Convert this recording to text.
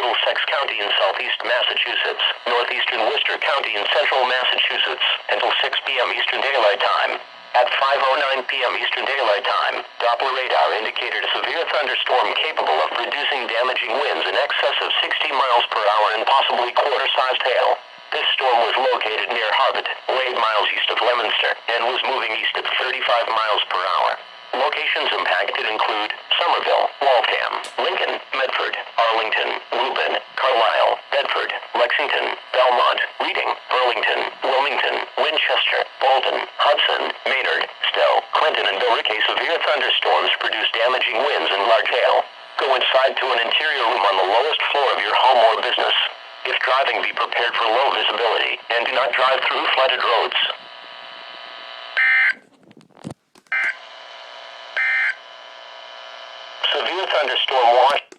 Middlesex County in southeast Massachusetts, northeastern Worcester County in central Massachusetts, until 6 p.m. Eastern Daylight Time. At 5:09 p.m. Eastern Daylight Time, Doppler radar indicated a severe thunderstorm capable of producing damaging winds in excess of 60 miles per hour and possibly quarter-sized hail. This storm was located near Harvard, 8 miles east of Leominster, and was moving east at 35 miles per hour. Locations impacted include Somerville, Waltham, Lincoln, Medford, Arlington, Reuben, Carlisle, Bedford, Lexington, Belmont, Reading, Burlington, Wilmington, Winchester, Bolton, Hudson, Maynard, Stowe, Clinton, and Billerica. Severe thunderstorms produce damaging winds and large hail. Go inside to an interior room on the lowest floor of your home or business. If driving, be prepared for low visibility, and do not drive through flooded roads. Severe thunderstorm warning.